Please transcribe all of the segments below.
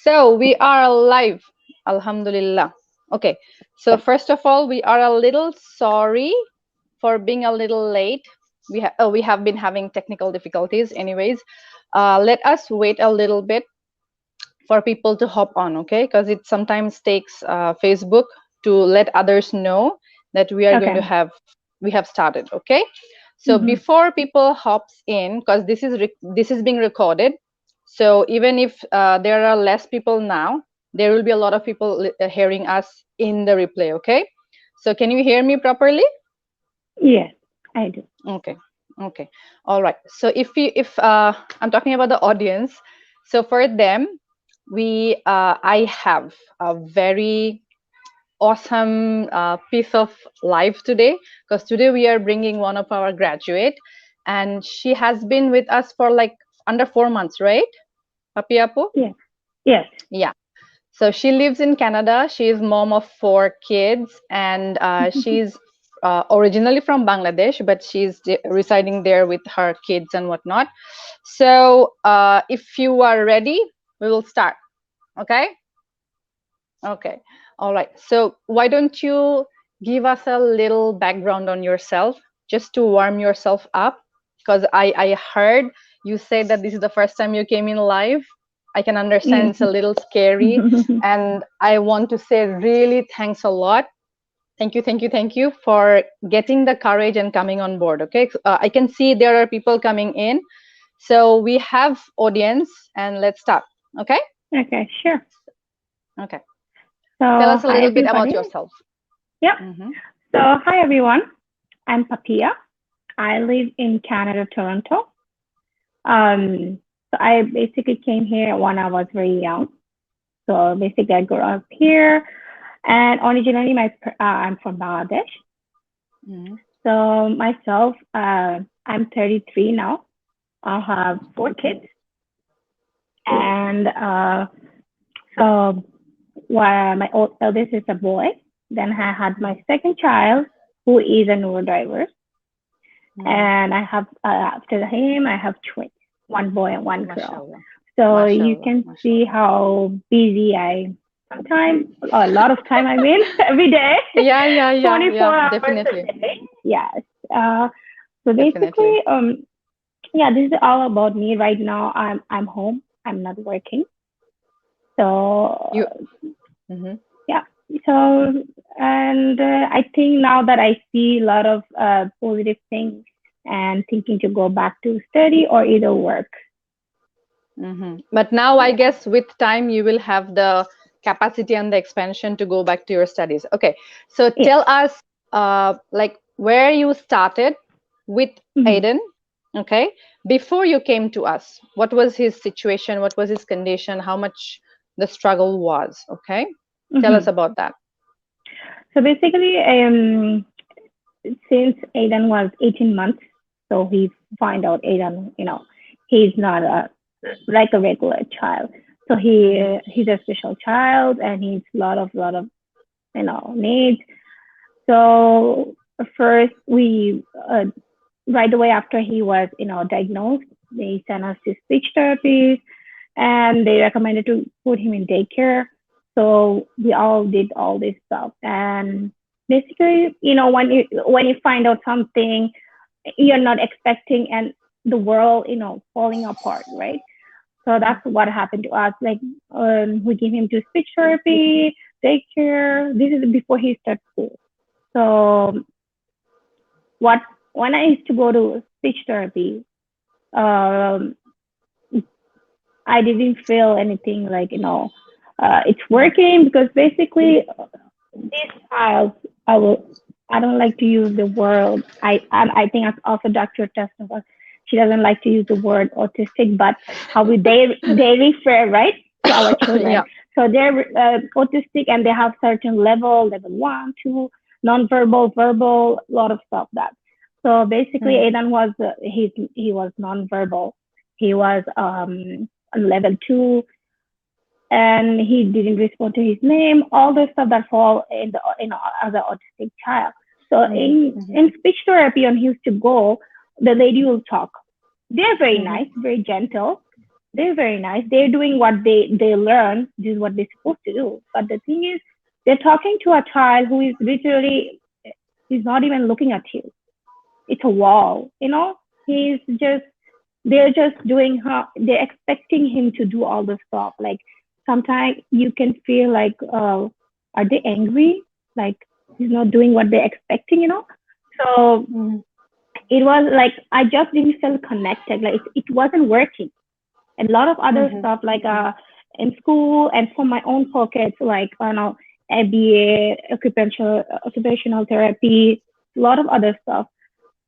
So we are live. Alhamdulillah. Okay. So first of all, we are a little sorry for being a little late. We have been having technical difficulties. Anyways, let us wait a little bit for people to hop on. Okay, because it sometimes takes Facebook to let others know that we are going to Okay. have started. Okay. So Mm-hmm. before people hops in, because this is being recorded, so even if there are less people now, there will be a lot of people hearing us in the replay. Okay. So can you hear me properly? Yes, I do. Okay. Okay. All right. So if I'm talking about the audience, so for them, I have a very awesome piece of life today, because today we are bringing one of our graduate, and she has been with us for like under 4 months, right, Papi Apu? Yes. Yes. Yeah. So she lives in Canada. She is mom of 4 kids, and she's originally from Bangladesh, but she's residing there with her kids and whatnot. So if you are ready, we will start. Okay. Okay. All right. So why don't you give us a little background on yourself, just to warm yourself up? Because I heard you say that this is the first time you came in live. I can understand it's a little scary. And I want to say really thanks a lot. Thank you, thank you, thank you for getting the courage and coming on board. Okay. I can see there are people coming in. So we have audience, and let's start. Okay. Okay, sure. Okay. So, Tell us a hi little bit everybody. about yourself. Yep. Mm-hmm. So, hi everyone. I'm Papia. I live in Canada, Toronto. So I basically came here when I was very young. So basically, I grew up here, and originally, I'm from Bangladesh. Mm-hmm. So myself, I'm 33 now. I have 4 kids, and so my eldest is a boy. Then I had my second child, who is a neuro driver, and I have after him I have twins, one boy and one girl. Mashallah. So you Mashallah. can see Mashallah. how busy sometimes a lot of time I mean every day, Yeah, yeah, yeah, 24 yeah. hours Definitely. a day. Yes. Uh, so Definitely. basically, yeah, this is all about me right now. I'm home. I'm not working. You. So Mm-hmm. yeah. So and I think now that I see a lot of positive things and thinking to go back to study or either work. Mm-hmm. But now I Yeah. guess with time you will have the capacity and the expansion to go back to your studies. Okay. So Yes. tell us like where you started with Mm-hmm. Aiden. Okay. Before you came to us, what was his situation? What was his condition? How much the struggle was? Okay. Tell us Mm-hmm. about that. So basically, since Aiden was 18 months, so he find out Aiden, he's not like a regular child. So Mm-hmm. he's a special child and he's lot of needs. So first we right away after he was diagnosed, they sent us to speech therapy and they recommended to put him in daycare. So we all did all this stuff and basically when you find out something you're not expecting and the world falling apart, right? So that's what happened to us. Like we gave him to speech therapy, daycare. This is before he started school. So what when I used to go to speech therapy, um, I didn't feel anything like it's working because basically this child I don't like to use the word I think as also Dr. Testova, she doesn't like to use the word autistic, but how they refer right to our children. Yeah. So they're autistic and they have certain level 1, 2, non-verbal, verbal, a lot of stuff that. So basically, Mm-hmm. Aidan was he was non-verbal. He was level 2 and he didn't respond to his name, all the stuff that fall in the as an autistic child. So Mm-hmm. in speech therapy, when he used to go, the lady will talk. They're very Mm-hmm. nice, very gentle, they're very nice. They're doing what they learn. This is what they're supposed to do. But the thing is, they're talking to a child who is literally, he's not even looking at you. It's a wall, you know. He's just, they're just doing how they're expecting him to do all the stuff. Like sometimes you can feel like, are they angry? Like he's not doing what they're expecting, you know. So Mhm. it was like I just didn't feel connected. Like it wasn't working. And a lot of other Mhm. stuff like in school and from my own pockets, like ABA, occupational therapy, a lot of other stuff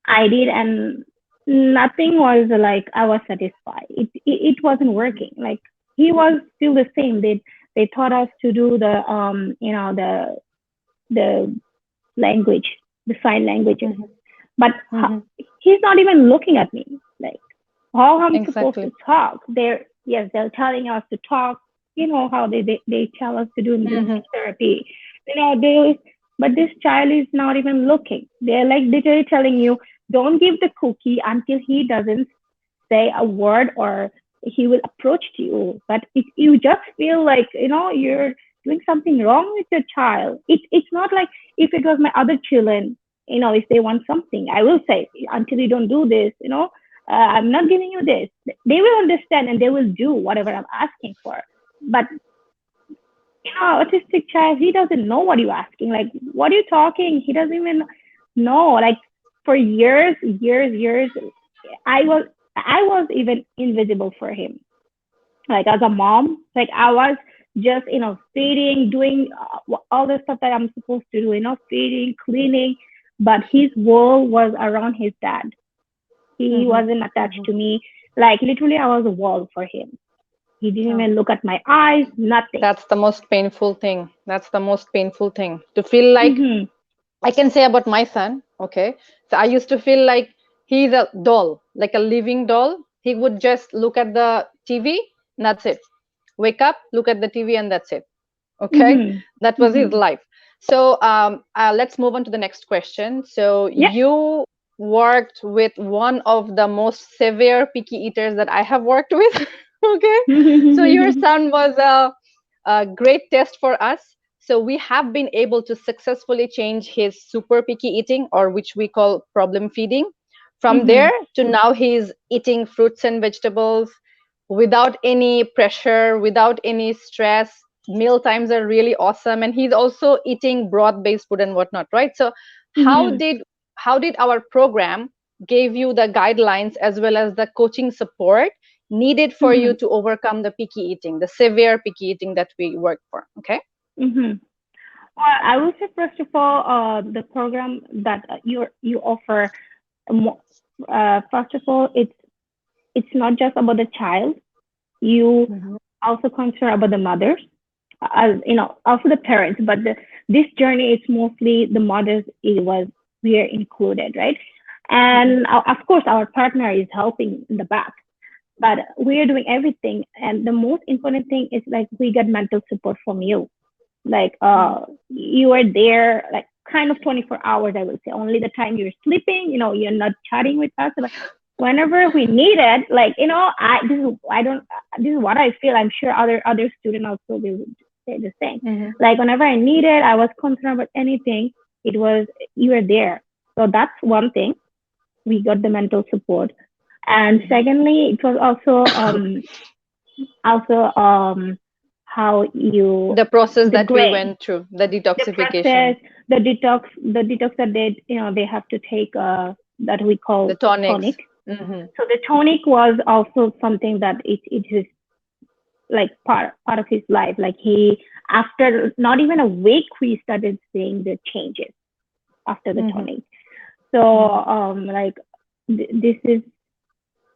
I did, and nothing was like I was satisfied. It wasn't working. Like he was still the same. They taught us to do the the language, the sign languages, Mhm. but Mhm. he's not even looking at me. Like how I'm supposed Exactly. to talk. They're telling us to talk. You know how they tell us to do in the Mhm. speech therapy. They, but this child is not even looking. They're like literally telling you, don't give the cookie until he doesn't say a word or he will approach to you. But you just feel like you're doing something wrong with your child. It's not like if it was my other children. If they want something, I will say until you don't do this. I'm not giving you this. They will understand and they will do whatever I'm asking for. But autistic child, he doesn't know what you're asking. Like, what are you talking? He doesn't even know. Like, for years, I was I was even invisible for him. Like as a mom, like I was just feeding, doing all the stuff that I'm supposed to do. Feeding, cleaning, but his world was around his dad. He Mhm. wasn't attached Mhm. to me. Like literally, I was a wall for him. He didn't Oh, even look at my eyes. Nothing. that's the most painful thing. That's the most painful thing to feel like. Mhm. I can say about my son, okay? So I used to feel like he's a doll, like a living doll. He would just look at the TV, and that's it. Wake up, look at the TV, and that's it. Okay? Mhm. That was his Mhm. life. So let's move on to the next question. So Yeah. you worked with one of the most severe picky eaters that I have worked with. Okay? So your son was a great test for us. So we have been able to successfully change his super picky eating, or which we call problem feeding. From there Mhm. to now, he's eating fruits and vegetables without any pressure, without any stress. Meal times are really awesome, and he's also eating broth-based food and whatnot, right? So how Mhm. did how did our program gave you the guidelines as well as the coaching support needed for you Mhm. to overcome the picky eating, the severe picky eating that we work for? Okay. Mhm. Well, I will say first of all, the program that you offer. First of all, it's not just about the child. You Mhm. also concern about the mothers, also the parents. But this journey is mostly the mothers. It was we are included, right? Mhm. And of course, our partner is helping in the back. But we are doing everything, and the most important thing is like we get mental support from you. Like Mhm. you are there like kind of 24 hours, I would say. Only the time you're sleeping, you're not chatting with us, but whenever we need it, like this is what I feel. I'm sure other students also will say the same. Mhm. Like whenever I needed, I was concerned about anything, it was you were there. So that's one thing. We got the mental support. And Mhm. secondly, it was also how you The process the that we grain, went through, the the process, detoxification, the detox that they have to take that we the call tonics. tonic. Mhm. So the tonic was also something that it is like part of his life. Like he, after not even a week, we started seeing the changes after the Mhm. tonic. So Mhm. like this is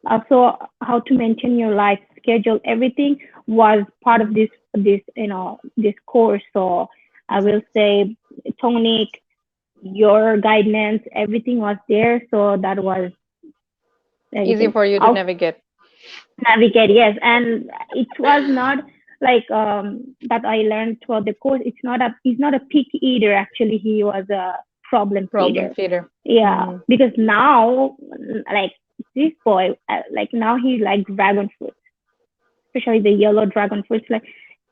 also how to maintain your life schedule. Everything was part of Mhm. this course. So I Mhm. will say tonic, your guidance, everything was there. So that was Easy everything. for you to I'll navigate. navigate, yes. And it was not like that I learned throughout the course. He's not a picky eater. Actually, he was a problem Problem feeder. feeder. Yeah, Mhm. because now, like this boy, like now he like dragon fruit. especially the yellow dragon fruits. Like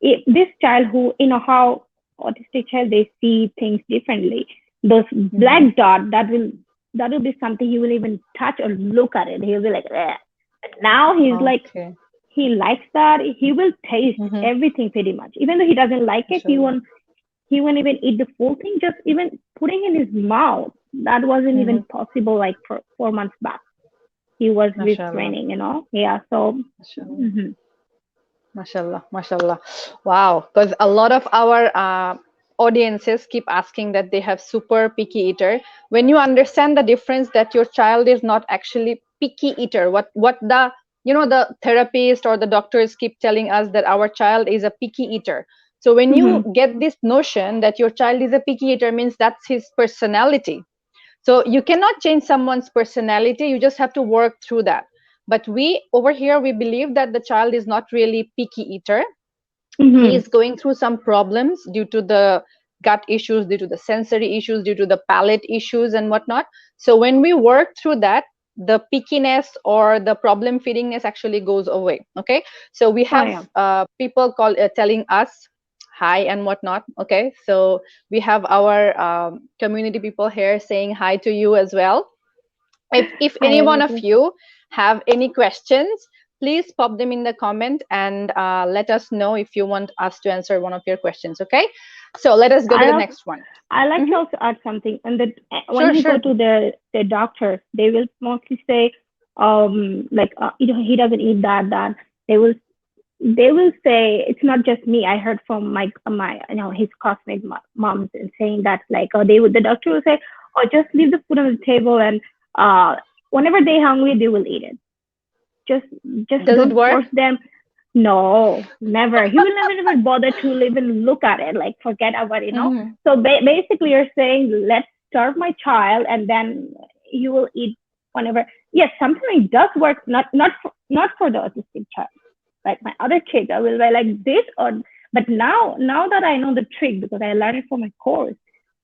this child who, how autistic child, they see things differently. Those black dot, that will be something he will even touch or look at it. He'll be like, eh. But now he's like, Okay. he likes that. He will taste Mm-hmm. everything pretty much. Even though he doesn't like it, he won't even eat the full thing. Just even putting in his mouth, that wasn't even possible like for 4 months back. He was restraining, Yeah. So. Mashallah. Mashallah, mashallah. Wow. Because a lot of our audiences keep asking that they have super picky eater. When you understand the difference that your child is not actually picky eater, what the the therapist or the doctors keep telling us that our child is a picky eater. So when you get this notion that your child is a picky eater, means that's his personality. So you cannot change someone's personality. You just have to work through that. But we over here, we believe that the child is not really picky eater. He is going through some problems due to the gut issues, due to the sensory issues, due to the palate issues and whatnot. So when we work through that, the pickiness or the problem feedingness actually goes away. Okay. So we have people telling us hi and whatnot. Okay. So we have our community people here saying hi to you as well. If any one of you have any questions, please pop them in the comment and let us know if you want us to answer one of your questions. Okay, so let us go to the next one. I like to also add something, and that when you go to the doctor, they will mostly say, he doesn't eat that. They will say, it's not just me. I heard from my his classmate moms and saying that, like, the doctor will say, oh, just leave the food on the table, and whenever they're hungry, they will eat it. Just don't force them. No, never. He will never bother to even look at it. Like, forget about it. So basically, you're saying, let's starve my child, and then you will eat whenever. Yes, sometimes it does work. Not for the autistic child. Like my other kids, I will be like this, but now that I know the trick, because I learned it from my course,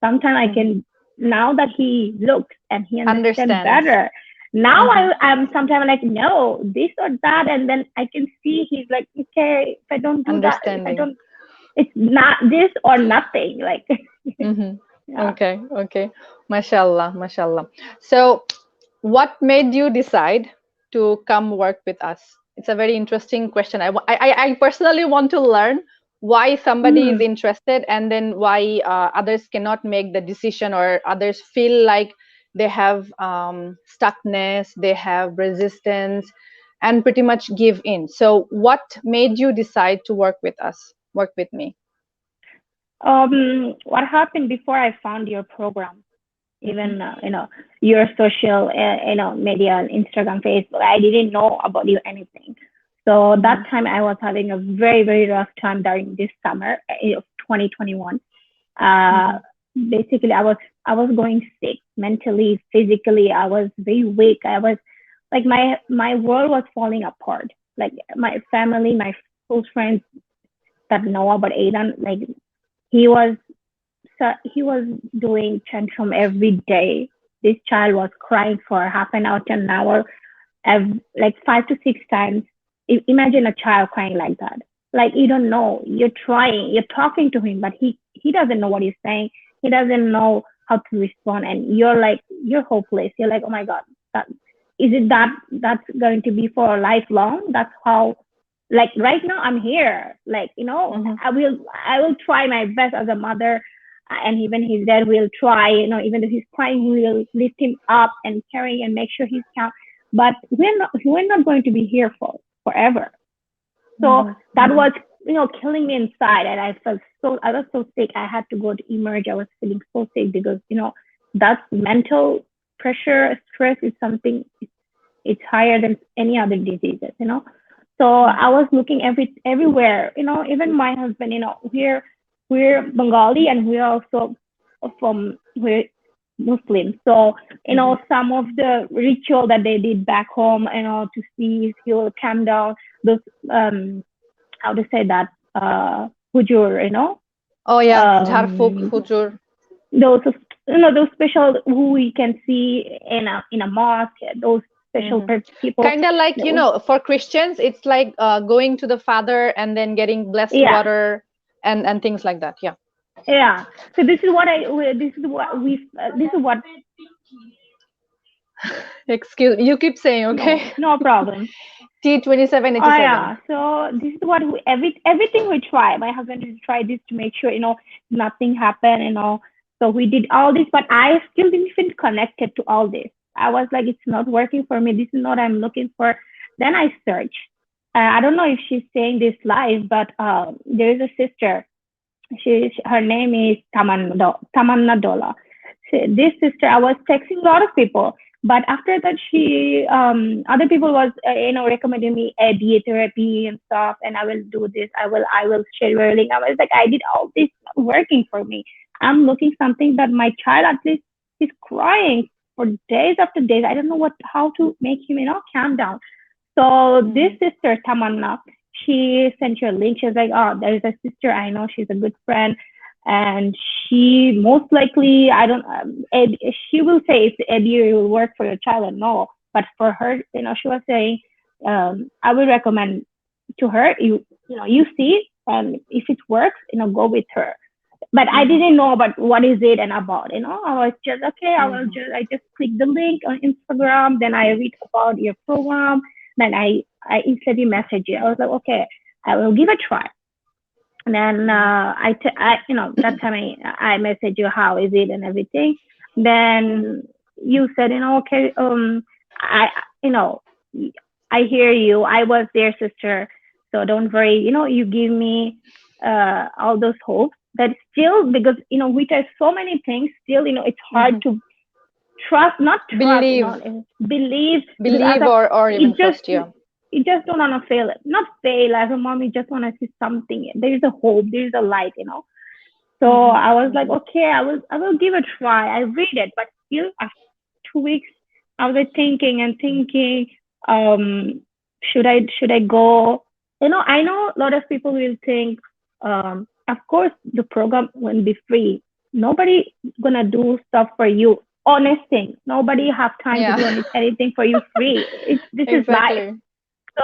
sometimes I can, now that he looks and he understands better, now I'm sometimes like, no, this or that, and then I can see he's like, okay, if I don't do that, if I don't, it's not this or nothing, like. Okay, mashallah. So what made you decide to come work with us? It's a very interesting question. I personally want to learn why somebody is interested, and then why others cannot make the decision, or others feel like they have stuckness, they have resistance, and pretty much give in. So what made you decide to work with us, work with me? What happened before I found your program? Even your social media, Instagram, Facebook, I didn't know about you anything. So that time I was having a very, very rough time during this summer of 2021. Basically, I was going sick mentally, physically. I was very weak. I was like, my world was falling apart. Like my family, my close friends that know about Aidan, like he was doing tantrum every day. This child was crying for half an hour to an hour, like 5 to 6 times. Imagine a child crying like that. Like, you don't know. You're trying. You're talking to him, but he doesn't know what he's saying. He doesn't know how to respond, and you're hopeless. You're like, oh my God, that's going to be for lifelong? That's how. Like right now, I'm here. Like, I will try my best as a mother. And even his dad will try, even though he's crying, we will lift him up and carry and make sure he's calm. But we're not going to be here forever. So that was, killing me inside. And I was so sick. I had to go to emerge. I was feeling so sick because, that's mental pressure, stress is something, it's higher than any other diseases, So I was looking everywhere, even my husband, we're Bengali and we're also we're Muslim. So, some of the ritual that they did back home, to see if he will calm down, those, how to say that, hujur, Oh yeah, Jharfuk, hujur. Those, those special who we can see in a mosque, those special people. Kind of like, for Christians, it's like going to the Father and then getting blessed Yeah, water and things like that. Yeah. yeah. So this is what this is what. Excuse, you keep saying, okay? No problem. Oh T2787. yeah. So this is what everything we try. My husband has tried this to make sure nothing happened. So we did all this, but I still didn't feel connected to all this. I was like, it's not working for me. This is not what I'm looking for. Then I searched. I don't know if she's saying this live, but there is a sister. Her name is Tamanna Dola. This sister, I was texting a lot of people, but after that, she other people was recommending me ABA therapy and stuff, and I will do this. I will scheduling. I was like, I did all this, not working for me. I'm looking something that my child at least is crying for days after days. I don't know how to make him calm down. So this sister Tamanna, she sent you a link. She was like, oh, there's a sister I know. She's a good friend. And she most likely, I don't, she will say if EBI will work for your child or no. But for her, she was saying, I would recommend to her, you see, and if it works, go with her. But I didn't know about what is it and about, I was just, okay, I just click the link on Instagram. Then I read about your program. Then I instantly message you. I was like, okay, I will give a try. And then that time I messaged you, how is it and everything. Then you said, okay, I hear you. I was their sister, so don't worry. You give me all those hopes. That still, because we try so many things, still it's hard to trust, not trust, believe or even trust. Yeah. You just don't want to fail it. Not fail as a mom, you just want to see something. There is a hope, there is a light, So I was like, okay, I will give a try. I read it, but still after 2 weeks, I was like thinking, should I go? I know a lot of people will think, of course, the program will be free. Nobody gonna do stuff for you. Honest thing, nobody have time to do anything for you free. This is life. So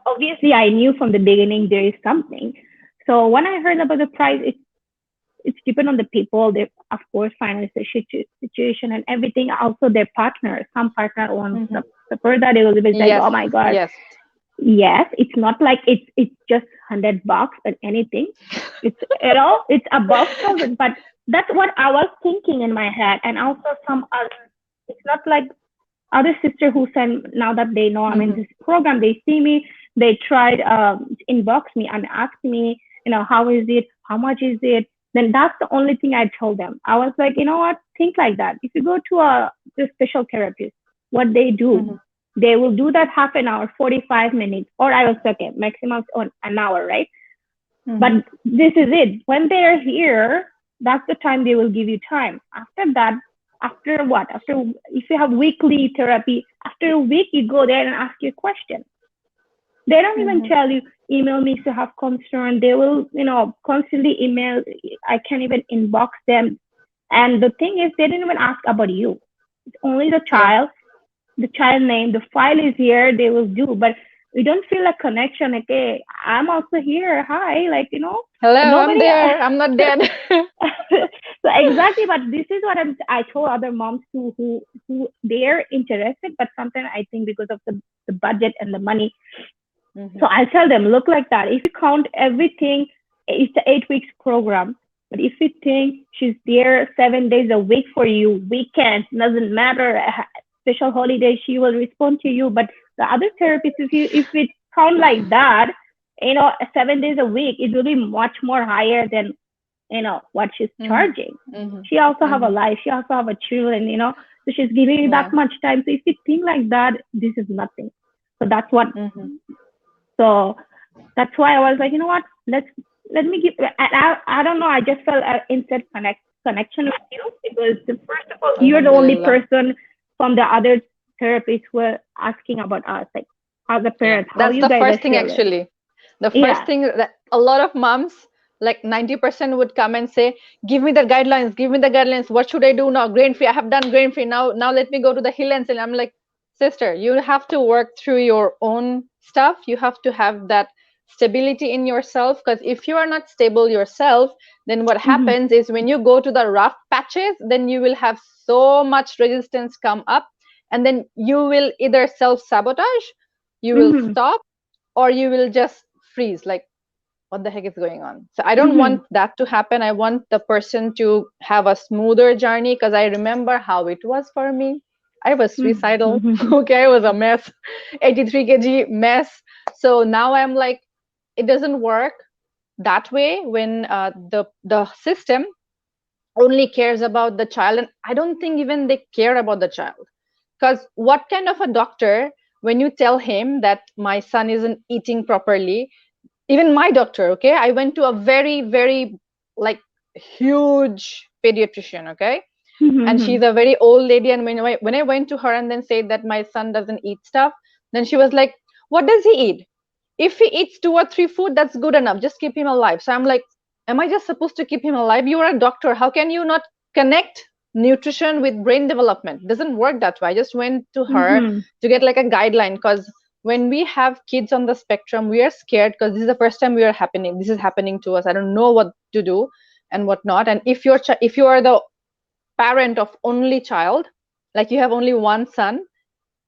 obviously, I knew from the beginning there is something. So when I heard about the price, it's depend on the people. They, of course, financial situation and everything. Also, their partner. Some partner wants support that. They will be like, oh my god. Yes, it's not like it's just $100 or anything. It's it's above 1,000. But that's what I was thinking in my head. And also some other. It's not like other sister who send, now that they know I'm in this program, they see me, they tried inbox me and ask me, how is it, how much is it? Then that's the only thing I told them. I was like, what, think like that. If you go to a special therapist, what they do, they will do that half an hour, 45 minutes, or I was okay, maximum on an hour, right? But this is it. When they're here, that's the time they will give you time. After that, after what? After, if you have weekly therapy, after a week, you go there and ask your question. They don't even tell you, email me if you have concern. They will, constantly email. I can't even inbox them. And the thing is, they didn't even ask about you. It's only the child, the child name, the file is here, they will do. But we don't feel a connection. Like, hey, I'm also here. Hi, hello, I'm there. I'm not dead. So exactly, but this is what I told other moms who they're interested, but sometimes I think because of the budget and the money. So I tell them, look like that. If you count everything, it's an 8 weeks program. But if you think she's there 7 days a week for you, weekends, doesn't matter, special holidays, she will respond to you. But the other therapists, if we count like that, 7 days a week, it will be much more higher than what she's charging. She also have a life. She also have a children. So she's giving you that much time. So if you think like that, this is nothing. So that's what. So that's why I was like, what? Let me give. I don't know. I just felt an instant connection with you because first of all, you're the only person from the other therapists who are asking about us, like as a parent. That's the first thing, actually. The first thing that a lot of moms, like 90%, would come and say, give me the guidelines, what should I do now? Grain free, I have done grain free, now let me go to the hill and say. I'm like, sister, you have to work through your own stuff. You have to have that stability in yourself, because if you are not stable yourself, then what Mm-hmm. happens is when you go to the rough patches, then you will have so much resistance come up, and then you will either self sabotage, you will Mm-hmm. stop, or you will just freeze, like what the heck is going on. So I don't Mm-hmm. want that to happen. I want the person to have a smoother journey, because I remember how it was for me. I was suicidal. Mm-hmm. Okay, I was a mess, 83 kg mess. So now I'm like, it doesn't work that way when the system only cares about the child, and I don't think even they care about the child. Because what kind of a doctor, when you tell him that my son isn't eating properly, even my doctor, okay, I went to a very very like huge pediatrician, okay, and Mm-hmm. she's a very old lady, and when I went to her and then said that my son doesn't eat stuff, then she was like, what does he eat? If he eats two or three food, that's good enough, just keep him alive. So I'm like, am I just supposed to keep him alive? You are a doctor, how can you not connect nutrition with brain development? It doesn't work that way. I just went to her Mm-hmm. to get like a guideline, because when we have kids on the spectrum, we are scared, because this is the first time this is happening to us. I don't know what to do and what not. And if you are the parent of only child, like you have only one son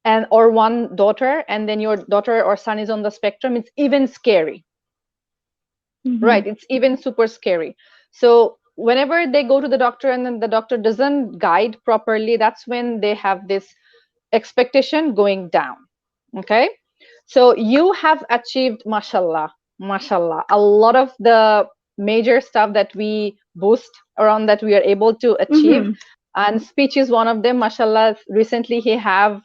and or one daughter, and then your daughter or son is on the spectrum, it's even scary, Mm-hmm. right? It's even super scary. So whenever they go to the doctor and then the doctor doesn't guide properly, that's when they have this expectation going down. Okay, so you have achieved, mashallah, mashallah, a lot of the major stuff that we boost around, that we are able to achieve, Mm-hmm. and speech is one of them. Mashallah, recently he have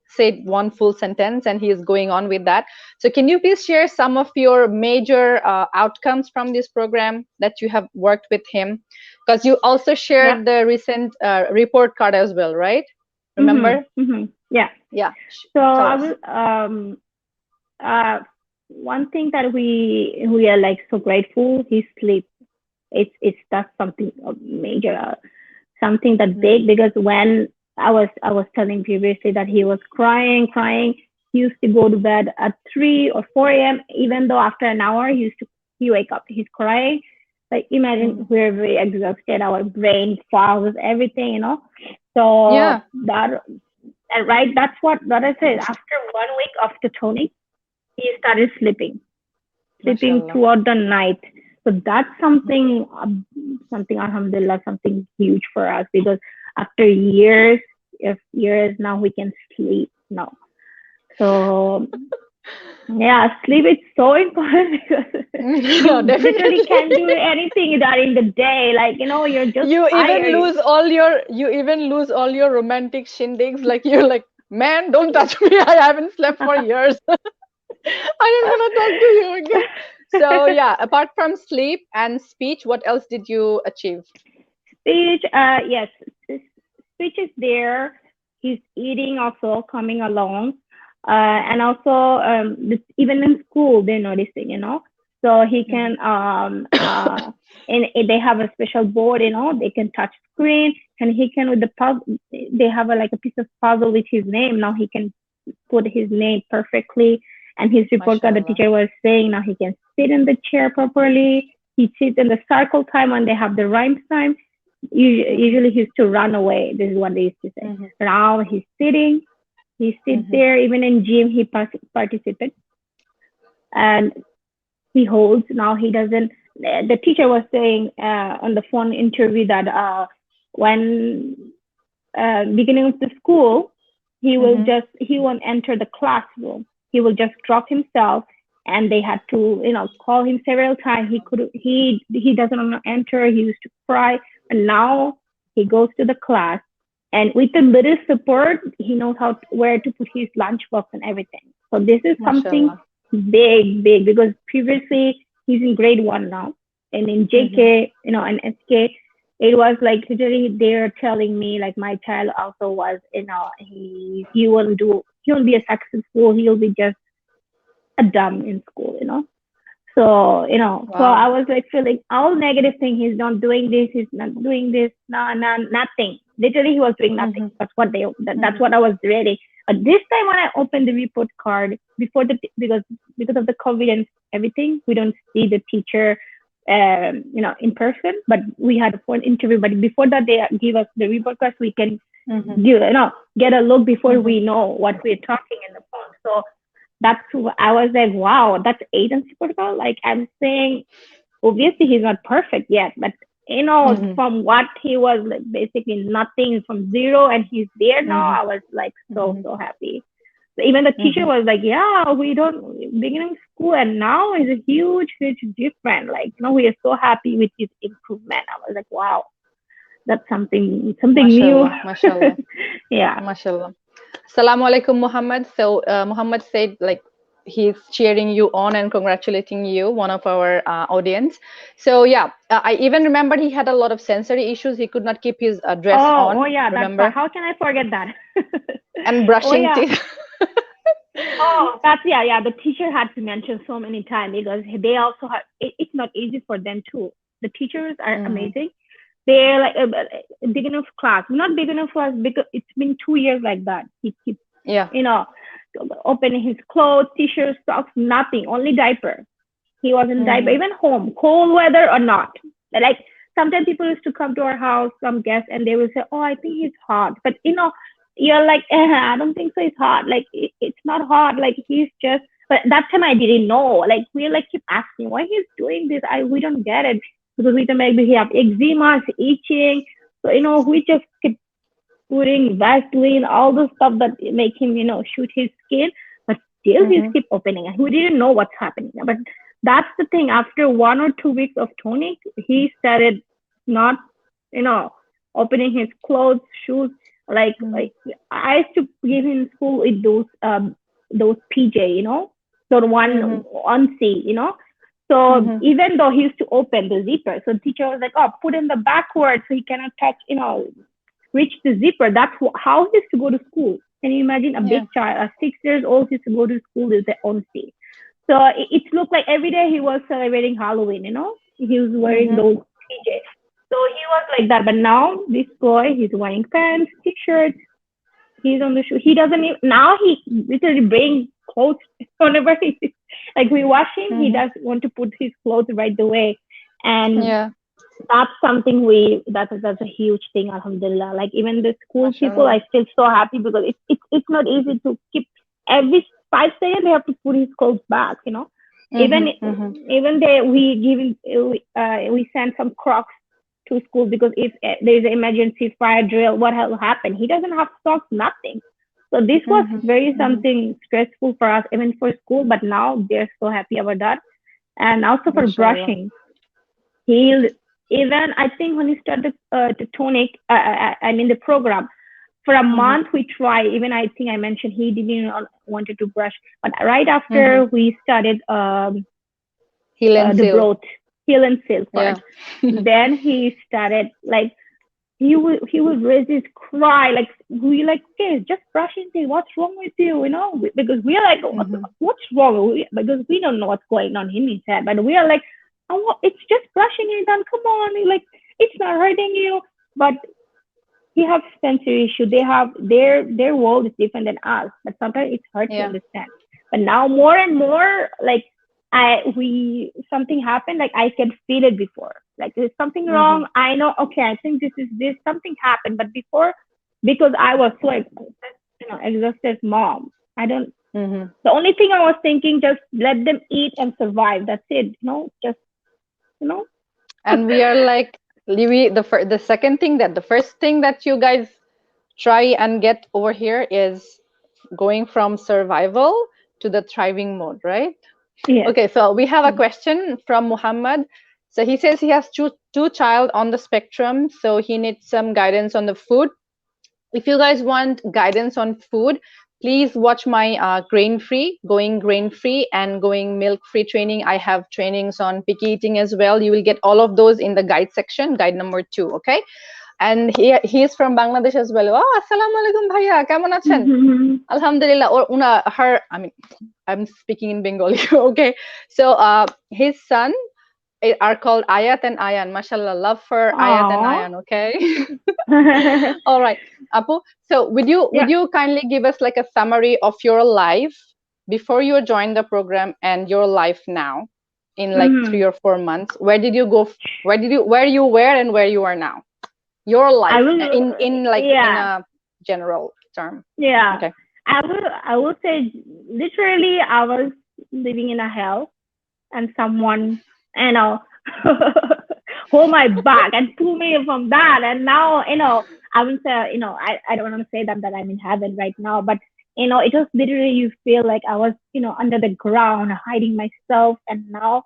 said one full sentence, and he is going on with that. So can you please share some of your major outcomes from this program that you have worked with him, because you also Yeah. shared the recent report card as well, right? Mm-hmm. Remember? Mm-hmm. Yeah. Yeah, So tell I us. will uh one thing that we are like so grateful, his sleep. It's that's something major, something that big, Mm. because when I was telling previously that he was crying. He used to go to bed at 3 or 4 a.m. Even though after an hour he wake up, he's crying. Like imagine Mm. we're very exhausted, our brain fogs everything, you know. So Yeah, that and right, that's what I said. After 1 week of the tonic, he started sleeping mashallah. throughout the night. So that's Mhm. something, alhamdulillah, something huge for us, because after years, if years now we can sleep now. So yeah, sleep is so important because Yeah, you literally definitely. can't do anything during the day. Like, you're just tired. You even lose all your romantic shindigs. Like you're like, man, don't touch me. I haven't slept for years. I don't want to talk to you again. So yeah, apart from sleep and speech, what else did you achieve? Speech, yes, speech is there. He's eating also, coming along. And also, even in school, they're noticing, So he Mhm. can, and they have a special board, they can touch screen, and he can, with the puzzle, they have like a piece of puzzle with his name. Now he can put his name perfectly. And his report card, the Mashallah. teacher was saying, now he can sit in the chair properly. He sits in the circle time when they have the rhymes time. Mhm. Usually he used to run away. This is what they used to say. Mhm. Now he's sitting. He sits Mhm. there. Even in gym, he participates. And he holds. Now he doesn't. The teacher was saying on the phone interview that when beginning of the school, Mhm. he won't enter the classroom. He will just drop himself, and they had to call him several times. He doesn't want to enter. He used to cry, and now he goes to the class, and with a little support, he knows where to put his lunchbox and everything. So this is something Mashallah. big, because previously he's in grade 1 now, and in Mhm. JK, and SK, it was like literally they're telling me like my child also was, he won't be a successful, he'll be just a dumb in school. So so I Wow. was like feeling all negative thing. He's not doing this, he's not doing this, no, no, nothing. Literally, he was doing nothing. That's what I was reading. But this time when I opened the report card before because of the COVID and everything, we don't see the teacher, in person. But we had a phone interview. But before that, they give us the report card so we can get a look before we know what we're talking in the phone. So that's I was like, wow, that's agency protocol. Like I'm saying, obviously he's not perfect yet, but from what he was like, basically nothing from zero, and he's there now. I was like so happy. So even the teacher was like, yeah, we don't beginning school, and now is a huge difference. Like we are so happy with his improvement. I was like, wow, that's something new. Mashallah. Yeah. Mashallah. Assalamu alaikum, Muhammad. So Muhammad said like he's cheering you on and congratulating you, one of our audience. So yeah, I even remembered he had a lot of sensory issues. He could not keep his dress on. Oh yeah, remember? How can I forget that? And brushing teeth. That's yeah. The teacher had to mention so many times because they also have. It's not easy for them too. The teachers are amazing. They're like big enough class, not big enough class because it's been 2 years like that. He keeps, opening his clothes, t-shirts, socks, nothing, only diaper. He was in diaper, even home, cold weather or not. Like sometimes people used to come to our house, some guests, and they will say, "Oh, I think he's hot," but you're like, I don't think so. It's hot. Like it's not hot. Like he's just. But that time I didn't know. Like we like keep asking why he's doing this. We don't get it because we think maybe he have eczema, itching. So we just keep putting Vaseline, all the stuff that make him shoot his skin. But still he keep opening, and we didn't know what's happening. But that's the thing. After 1 or 2 weeks of tonic, he started not opening his clothes, shoes. Like I used to give him school with those PJ, the one onesie, So even though he used to open the zipper, so the teacher was like, "Oh, put in the backward so he cannot touch, reach the zipper." That's how he used to go to school. Can you imagine a big child, a 6 years old, used to go to school with the onesie? So it looked like every day he was celebrating Halloween. He was wearing those PJs. So he was like that. But now this boy, he's wearing pants, t-shirts. He's on the shoe. He doesn't even, now he literally brings clothes whenever like we wash him, he does want to put his clothes right away. And that's something that's a huge thing, Alhamdulillah. Like even the school people, I feel so happy because it's not easy to keep every 5 seconds they have to put his clothes back, Even we send some Crocs to school because if there's an emergency fire drill, what will happen? He doesn't have socks, nothing. So this was very something stressful for us, even for school. But now they're so happy about that, and also for brushing. I think when he started to tonic, the program, for a month we tried. Even I think I mentioned he didn't wanted to brush, but right after we started the Heal and Seal part, then he started like he would raise his cry like we like, okay, just brushing teeth. What's wrong with you? Because we are like, what's wrong? Because we don't know what's going on in his head, but we are like, oh, it's just brushing it done. Come on, like it's not hurting you. But he have sensory issue. They have their world is different than us. But sometimes it's hard to understand. But now more and more, like something happened. Like I can feel it before. Like there's something wrong. I know. Okay, I think this something happened. But before, because I was so exhausted mom. I don't. The only thing I was thinking, just let them eat and survive. That's it. Just. And we are like the second thing the first thing that you guys try and get over here is going from survival to the thriving mode, right? Yeah. Okay, so we have a question from Muhammad. So he says he has two child on the spectrum, so he needs some guidance on the food. If you guys want guidance on food, please watch my going grain free and going milk free training. I have trainings on picky eating as well. You will get all of those in the guide section, guide number 2. Okay. And he is from Bangladesh as well. Oh, assalamu alaikum bhaiya, kemon achen? Alhamdulillah. Or I'm speaking in Bengali. Okay. So his son are called Ayat and Ayan. Mashallah, love for Ayat and Aww. Ayan. Okay. All right, Apu. So would Yeah. you kindly give us like a summary of your life before you joined the program and your life now in like Hmm. 3 or 4 months? Where did you go? Where you were and where you are now? Your I life will. in like in Yeah. a general term. Yeah. Okay. I will say literally I was living in a hell, and someone, you know, hold my back and pull me from that. And now, I would say, I don't want to say that I'm in heaven right now, but it was literally, you feel like I was, under the ground, hiding myself, and now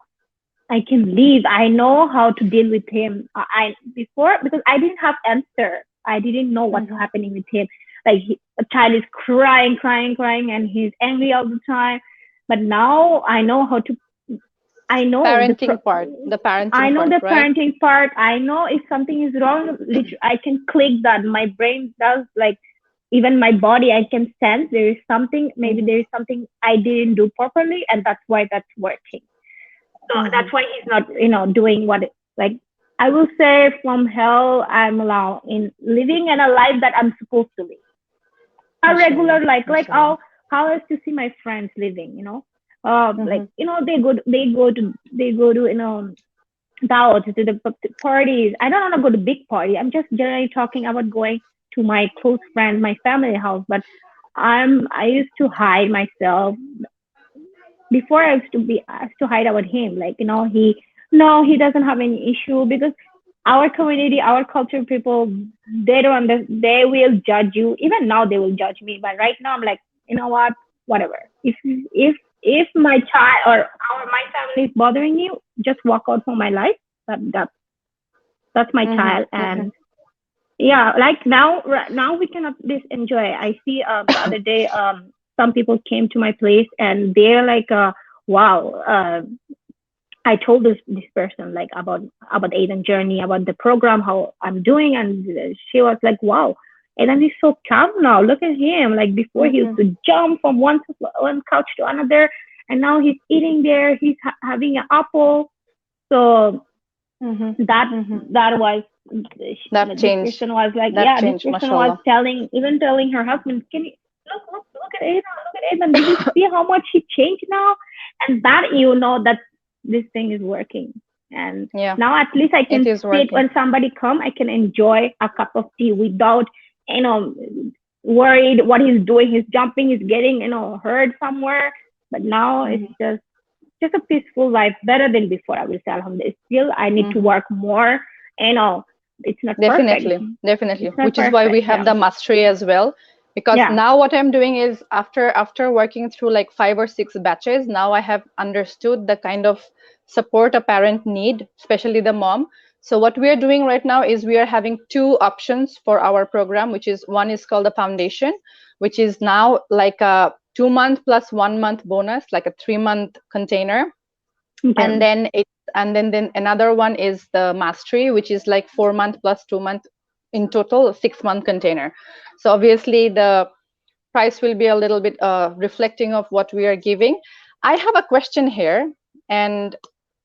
I can leave. I know how to deal with him. I before, because I didn't have answer. I didn't know what's Mm-hmm. happening with him. Like, a child is crying, crying, crying, and he's angry all the time. But now I know how to. I know the Parenting part, the I parenting know part, the right? parenting part. I know if something is wrong, I can click that. My brain does, like, even my body. I can sense there is something. Maybe Mm-hmm. there is something I didn't do properly, and that's why that's working. So Mm-hmm. that's why he's not, doing what like. I will say from hell, I'm allowed in living in a life that I'm supposed to live. A regular, Mashallah, like mashallah. how I used to see my friends living. Like, Mm-hmm. they go to out to the parties. I don't want to go to big party. I'm just generally talking about going to my close friend, my family house. But I used to hide myself. Before, I used to hide about him. Like, he no, he doesn't have any issue, because our community, our culture people, they don't they will judge you. Even now they will judge me. But right now I'm like, you know what? Whatever. If my child or my family is bothering you, just walk out from my life. That's my Mm-hmm. child. Mm-hmm. And yeah, like now, right now we cannot this enjoy. I see the other day, some people came to my place, and they're like, wow, I told this person, like, about Aidan journey, about the program, how I'm doing, and she was like, wow, Aidan is so calm now. Look at him. Like, before he used Mm-hmm. to jump from one couch to another, and now he's eating there. He's having an apple. So Mm-hmm. that Mm-hmm. that was That this changed. person was like, That yeah, this changed, person was mashallah. telling her husband, can you look at Aidan, look at Aidan, did you see how much he changed now? And that, that this thing is working. And Yeah, now at least I it can is sit working. when somebody come, I can enjoy a cup of tea without, you know worried what he's doing. He's jumping, he's getting, hurt somewhere. But now it's Mm-hmm. just a peaceful life, better than before. I will say, Alhamdulillah. Still, I need to Mm-hmm. work more. You know, it's not perfect. Definitely, definitely. It's not Which is why we perfect. have Yeah, the mastery as well. Because yeah. now what I'm doing is after working through like 5 or 6 batches, now I have understood the kind of support a parent need, especially the mom. So what we are doing right now is we are having two options for our program, which is one is called the foundation, which is now like a 2 month plus 1 month bonus, like a 3 month container, and Okay. then then another one is the mastery, which is like 4 month plus 2 month, in total 6 month container. So obviously the price will be a little bit reflecting of what we are giving. I have a question here, and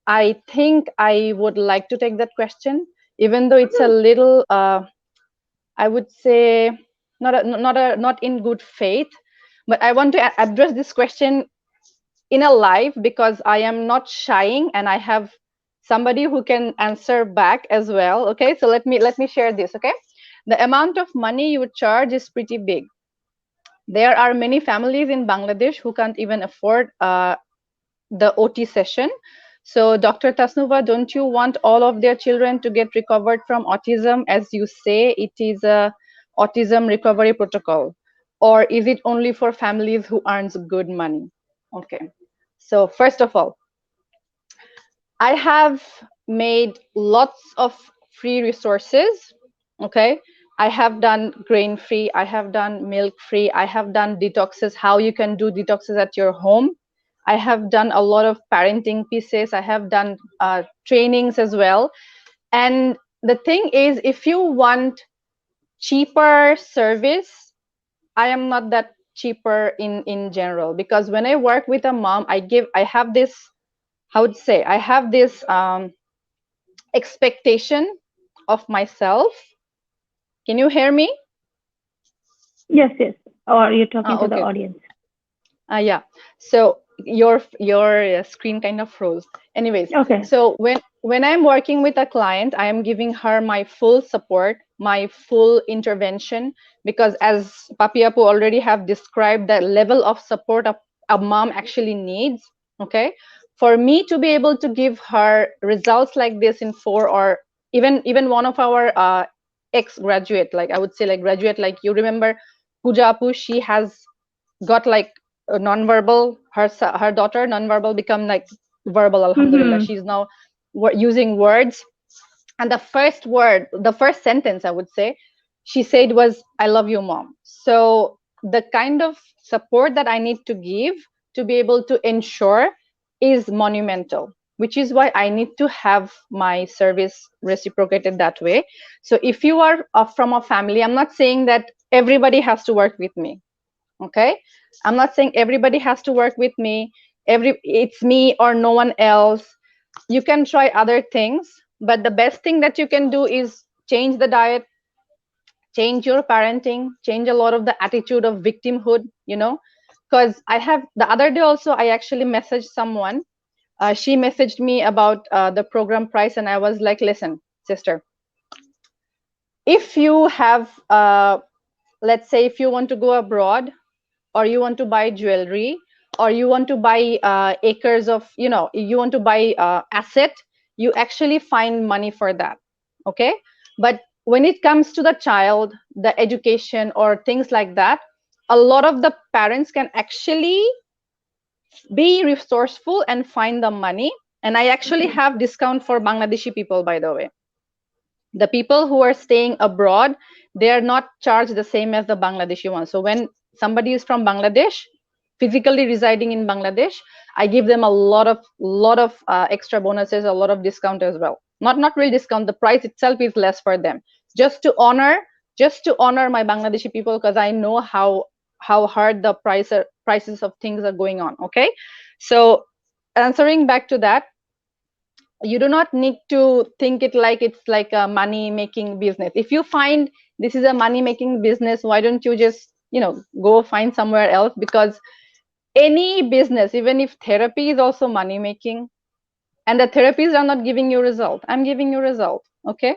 I think I would like to take that question, even though it's a little I would say not in good faith, but I want to address this question in a live because I am not shying and I have somebody who can answer back as well. Okay, so let me share this. Okay, the amount of money you charge is pretty big. There are many families in Bangladesh who can't even afford the OT session. So, Dr. Tasnuva, don't you want all of their children to get recovered from autism, as you say it is a autism recovery protocol, or is it only for families who earns good money? Okay. So, first of all, I have made lots of free resources. Okay. I have done grain free, I have done milk free, I have done detoxes, how you can do detoxes at your home. I have done a lot of parenting pieces. I have done trainings as well. And the thing is, if you want cheaper service, I am not that cheaper in general, because when I work with a mom, I have this, how would say, I have this expectation of myself. Can you hear me? Yes, yes. Or you're talking to the Okay. audience. Yeah. So your screen kind of froze. Anyways, Okay. so when I'm working with a client, I am giving her my full support, my full intervention, because as Papi Apu already have described, the level of support a mom actually needs. Okay, for me to be able to give her results like this in 4, or even one of our ex graduate, like I would say, like graduate, like you remember Pooja Apu, she has got like nonverbal, her daughter nonverbal become like verbal, Alhamdulillah. Mm-hmm. She's now using words, and the first word, the first sentence I would say she said was, I love you, mom. So the kind of support that I need to give to be able to ensure is monumental, which is why I need to have my service reciprocated that way. So if you are from a family, I'm not saying that everybody has to work with me. Okay, I'm not saying everybody has to work with me, it's me or no one else. You can try other things, but the best thing that you can do is change the diet, change your parenting, change a lot of the attitude of victimhood, because I have the other day also, I actually messaged someone. She messaged me about the program price, and I was like, listen, sister, if you have let's say if you want to go abroad, or you want to buy jewelry, or you want to buy acres of, you want to buy asset, you actually find money for that. Okay, but when it comes to the child, the education or things like that, a lot of the parents can actually be resourceful and find the money. And I actually have discount for Bangladeshi people, by the way. The people who are staying abroad, they are not charged the same as the Bangladeshi ones. So when somebody is from Bangladesh, physically residing in Bangladesh, I give them a lot of extra bonuses, a lot of discount as well. Not real discount, the price itself is less for them, just to honor my Bangladeshi people, because I know how hard the prices of things are going on. Okay, so answering back to that, you do not need to think it like it's like a money making business. If you find this is a money making business, why don't you just go find somewhere else? Because any business, even if therapy is also money making, and the therapies are not giving you result, I'm giving you result. Okay,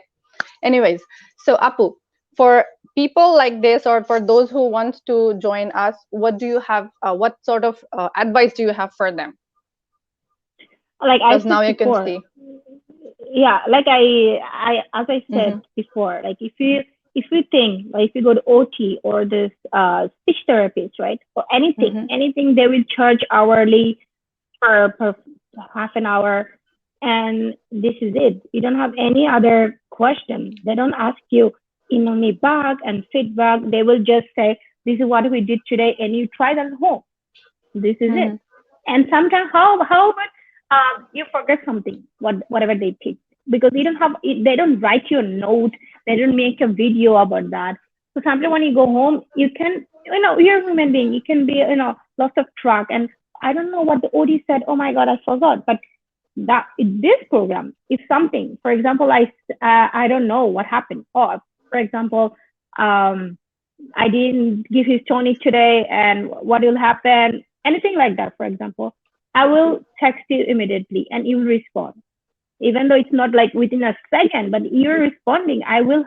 anyways, so Apu, for people like this, or for those who want to join us, what do you have, what sort of advice do you have for them? Like I Because now said you can before, see. yeah, like I as I said Mm-hmm, before, like if you think, like if you go to OT or this speech therapist, right, or mm-hmm, anything, they will charge hourly per half an hour, and this is it. You don't have any other question. They don't ask you any back and feedback. They will just say, this is what we did today, and you try that at home. This is mm-hmm. it. And sometimes how about you forget something, whatever they teach, because they don't write you a note, they don't make a video about that. So sometimes when you go home, you can, you're a human being, you can be, lost of track. And I don't know what the OD said, oh my god, I forgot. But that in this program, if something, for example, I don't know what happened, or for example, um I didn't give his tonic today, and what will happen? Anything like that, for example, I will text you immediately and you will respond. Even though it's not like within a second, but you're responding. I will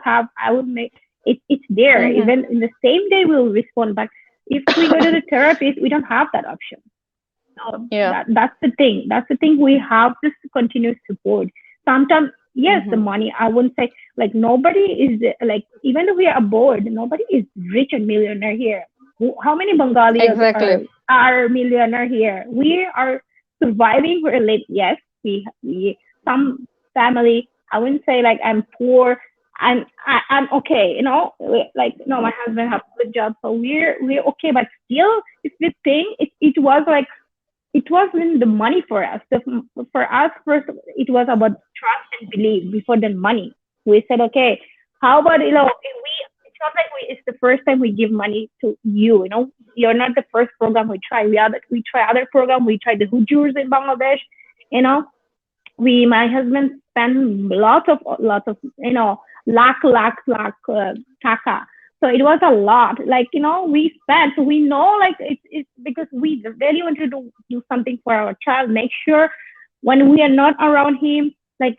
make it's there. Mm-hmm. Even in the same day, we'll respond. But if we go to the therapist, we don't have that option. No, Yeah. that's the thing. That's the thing. We have this continuous support. Sometimes, yes, the Mm-hmm. money. I wouldn't say like nobody is like, even though we are bored, nobody is rich and millionaire here. How many Bengalis Exactly. are millionaire here? We are surviving. We're late. Yes, we some family. I wouldn't say like I'm poor. I'm okay. Like no, my husband has a good job, so we're okay. But still, it's the thing. It was like it wasn't the money for us. For us, first, it was about trust and belief before the money. We said, okay, how about, it's not like it's the first time we give money to you, you're not the first program we try. We try other program. We tried the Hujurs in Bangladesh, you know, my husband spend lots of lakh taka. So it was a lot. Like, we spent. So we know, like, it's because we really want to do something for our child. Make sure when we are not around him, like,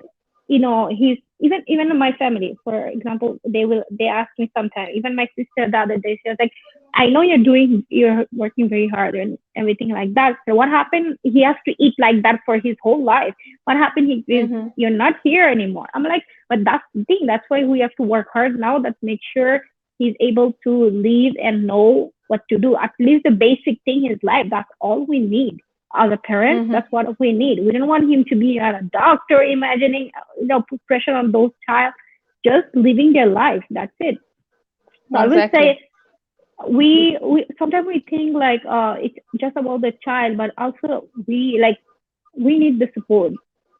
he's even my family, for example, they ask me sometimes. Even my sister the other day, she was like, I know you're working very hard and everything like that. So what happened? He has to eat like that for his whole life. What happened? You're not here anymore. I'm like, but that's the thing. That's why we have to work hard now. That make sure he's able to live and know what to do. At least the basic thing in his life. That's all we need. As a parent, that's what we need. We don't want him to be a doctor, imagining, put pressure on those child, just living their life. That's it. So I will say, we sometimes we think like it's just about the child, but also we need the support,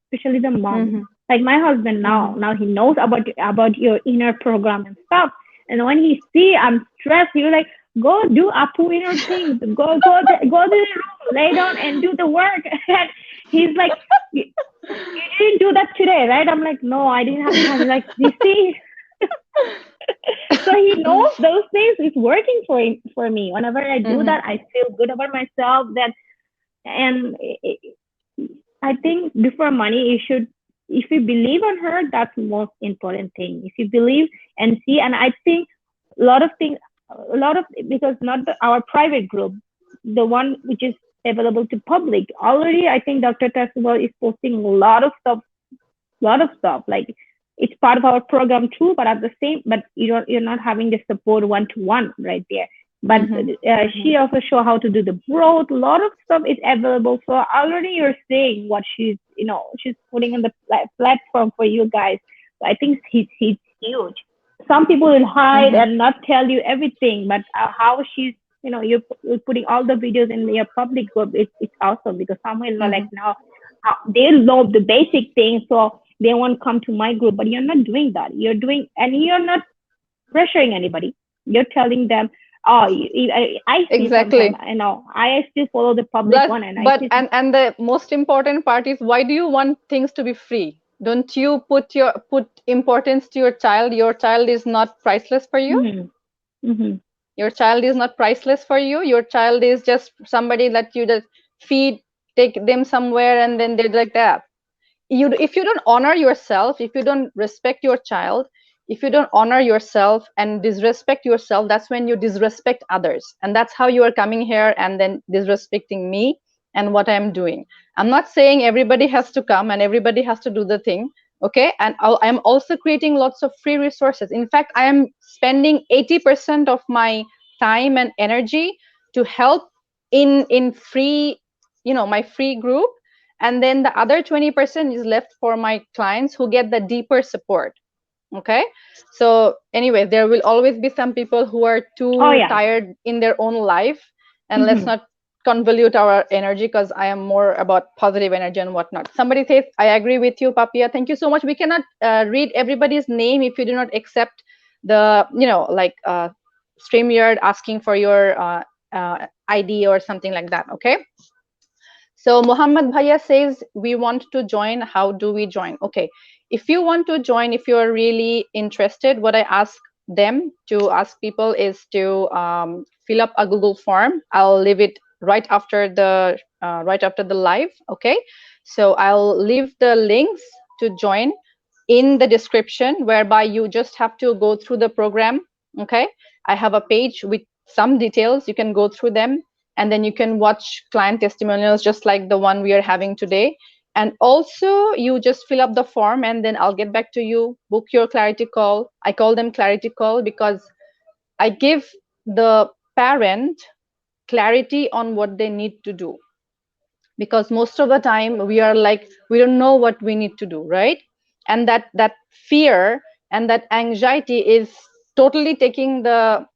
especially the mom. Like my husband now he knows about your inner program and stuff. And when he see I'm stressed, he's like, go do Apu inner things. Go to the room, lay down and do the work. And he's like, you didn't do that today, right? I'm like, no, I didn't have time. He's like, you see. So he knows those things is working for me. Whenever I do that, I feel good about myself. And I think before money, if you believe on her, that's the most important thing. If you believe and see, and I think a lot of because not our private group, the one which is available to public already. I think Dr. Taswal is posting a lot of stuff. Like, it's part of our program too, but you're not having the support one-to-one right there. But she also show how to do the growth. A lot of stuff is available. So already you're seeing what she's putting on the platform for you guys. So I think it's huge. Some people will hide and not tell you everything, but how she's, you're putting all the videos in your public group. It's awesome, because some will know, like, now they know the basic things, so they won't come to my group. But you're not doing that. You're not pressuring anybody. You're telling them, oh, I see exactly. I still follow the public one, and and the most important part is, why do you want things to be free? Don't you put importance to your child? Your child is not priceless for you. Your child is not priceless for you. Your child is just somebody that you just feed, take them somewhere, and then they're like that. If you don't honor yourself, if you don't respect your child, if you don't honor yourself and disrespect yourself, that's when you disrespect others. And that's how you are coming here and then disrespecting me and what I'm doing. I'm not saying everybody has to come and everybody has to do the thing. Okay. And I'm also creating lots of free resources. In fact, I am spending 80% of my time and energy to help in free, my free group. And then the other 20% is left for my clients who get the deeper support. Okay. So anyway, there will always be some people who are too tired in their own life. And let's not convolute our energy, because I am more about positive energy and whatnot. Somebody says, I agree with you, Papia. Thank you so much. We cannot read everybody's name if you do not accept the, StreamYard asking for your ID or something like that. Okay. So Muhammad Bhaiya says, we want to join. How do we join? Okay. If you want to join, if you're really interested, what I ask them to ask people is to fill up a Google form. I'll leave it right after the live. Okay. So I'll leave the links to join in the description, whereby you just have to go through the program. Okay. I have a page with some details. You can go through them. And then you can watch client testimonials just like the one we are having today. And also you just fill up the form, and then I'll get back to you, book your clarity call. I call them clarity call because I give the parent clarity on what they need to do. Because most of the time we are like, we don't know what we need to do, right? And that fear and that anxiety is totally taking the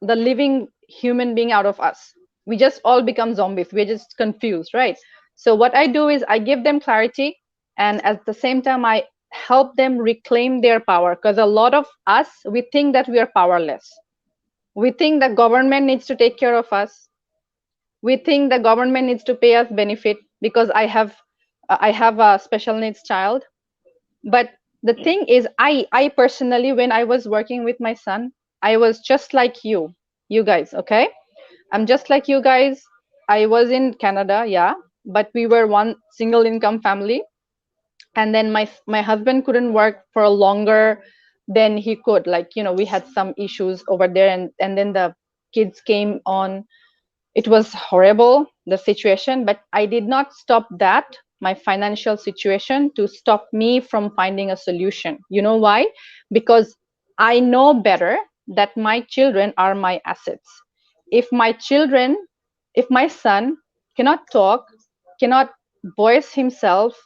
living human being out of us. We just all become zombies. We're just confused, right? So what I do is I give them clarity, and at the same time I help them reclaim their power, because a lot of us, we think that we are powerless. We think the government needs to take care of us. We think the government needs to pay us benefit because I have a special needs child. But the thing is, I personally, when I was working with my son, I was just like you guys, okay? I'm just like you guys. I was in Canada, yeah, but we were one single income family. And then my husband couldn't work for a longer than he could. Like, we had some issues over there, and then the kids came on. It was horrible, the situation, but I did not stop that, my financial situation, to stop me from finding a solution. You know why? Because I know better that my children are my assets. If my children, if my son cannot talk, cannot voice himself,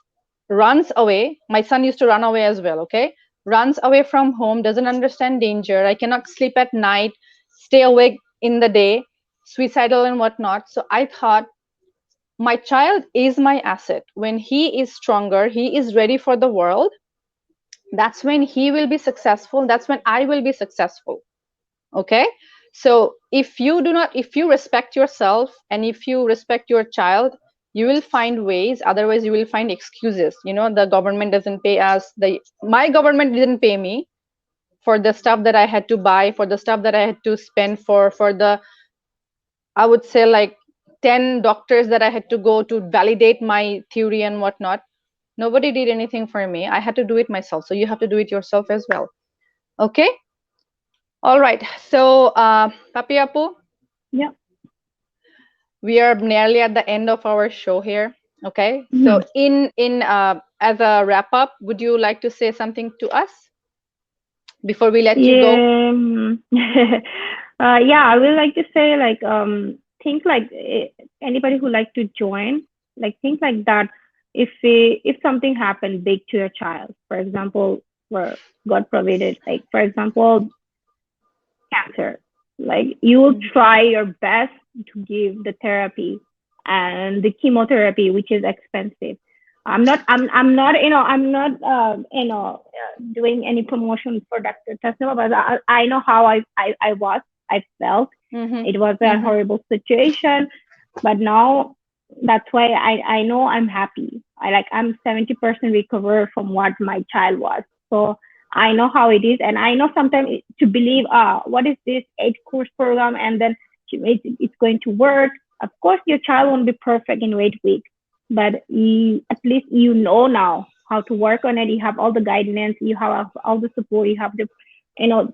runs away, my son used to run away as well, okay? Runs away from home, doesn't understand danger, I cannot sleep at night, stay awake in the day, suicidal and whatnot. So I thought, my child is my asset. When he is stronger, he is ready for the world, that's when he will be successful, that's when I will be successful. Okay, so if you respect yourself and if you respect your child, you will find ways. Otherwise you will find excuses. The government doesn't pay us, the my government didn't pay me for the stuff that I had to buy, for the stuff that I had to spend, for the, I would say, like 10 doctors that I had to go to validate my theory and whatnot. Nobody did anything for me. I had to do it myself. So you have to do it yourself as well. Okay. All right. So, Papi Apu, Yeah. we are nearly at the end of our show here. Okay. So, Mhm. in as a wrap up, would you like to say something to us before we let you go? Yeah. Yeah, I would like to say like think like anybody who like to join, like think like that. If something happened big to your child, for example, for God forbid, like for example, cancer, like you will Mhm. try your best to give the therapy and the chemotherapy, which is expensive. I'm not doing any promotion for Dr. Tasnima, but I know how I felt. Mhm. It was a Mhm. horrible situation, but now that's why I know I'm happy. I'm 70% recovered from what my child was. So I know how it is, and I know sometimes to believe, what is this 8 course program, and then it's going to work. Of course, your child won't be perfect in 8 weeks, but at least you know now how to work on it. You have all the guidance, you have all the support, you have the, you know,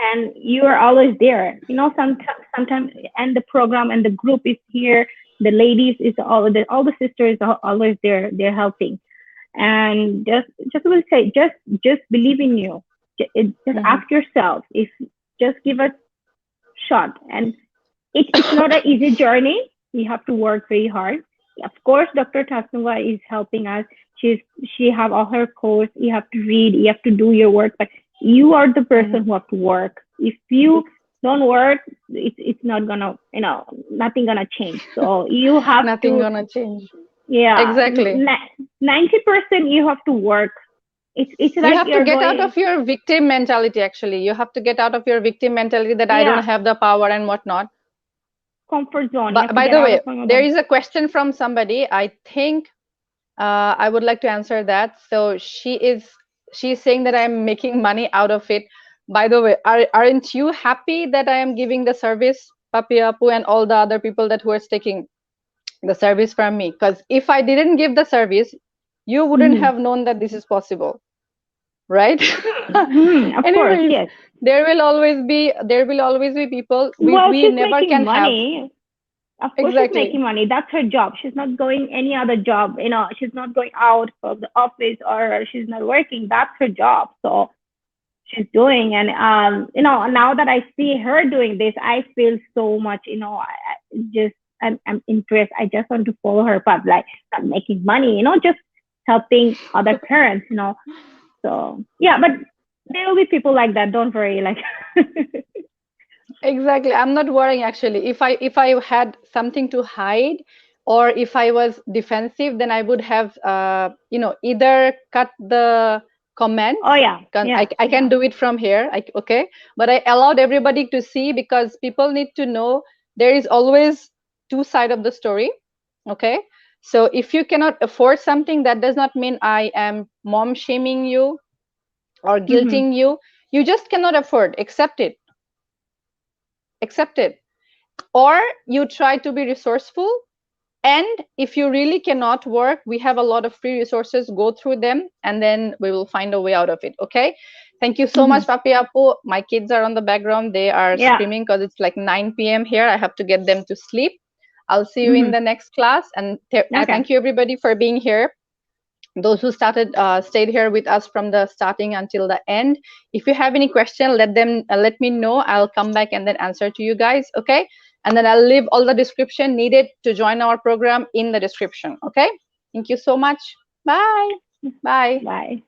and you are always there. Sometimes, and the program and the group is here. The ladies is all the sisters are always there. They're helping, and just will say, just believe in you. Just Mhm. ask yourself if, just give a shot. And it's not an easy journey. You have to work very hard. Of course, Dr. Tasnuva is helping us. She have all her course. You have to read. You have to do your work. But you are the Mhm. person who have to work. If you don't work, it's not gonna, nothing gonna change. So you have Nothing to, gonna change. yeah, Exactly. 90% you have to work. It's You like have to you're get out going of your victim mentality. Actually, you have to get out of your victim mentality that I don't yeah, have the power and whatnot. comfort zone. You have But to by get the out way, of your there zone. is a question from somebody. I think I would like to answer that. So she's saying that I'm making money out of it. By the way, aren't you happy that I am giving the service, Papi Apu, and all the other people that who are taking the service from me? Because if I didn't give the service, you wouldn't Mm-hmm. have known that this is possible, right? Of course, Anyways, yes. there will always be people. we Well, we she's never making can have. money. Of course, she's Exactly. making money. That's her job. She's not going any other job. She's not going out of the office, or she's not working. That's her job. So she's doing, and now that I see her doing this, I feel so much. Just I'm impressed. I just want to follow her path, like not making money. Just helping other parents. So yeah, but there will be people like that. Don't worry. Like. Exactly. I'm not worrying actually. If I had something to hide, or if I was defensive, then I would have either cut the Oh comments. yeah, yeah, I can yeah. do it from here. Okay. But I allowed everybody to see, because people need to know there is always two side of the story. Okay. So if you cannot afford something, that does not mean I am mom shaming you or Mm-hmm. guilting you. You just cannot afford. Accept it. Accept it. Or you try to be resourceful. And if you really cannot work, we have a lot of free resources. Go through them, and then we will find a way out of it. Okay. Thank you so Mm-hmm. much, Papi Apu. My kids are on the background. They are Yeah. screaming because it's like 9 p.m. here. I have to get them to sleep. I'll see you in Mm-hmm. the next class. And Okay. thank you, everybody, for being here. Those who stayed here with us from the starting until the end. If you have any question, let me know. I'll come back and then answer to you guys. Okay. And then I'll leave all the description needed to join our program in the description. Okay. Thank you so much. Bye. Bye. Bye.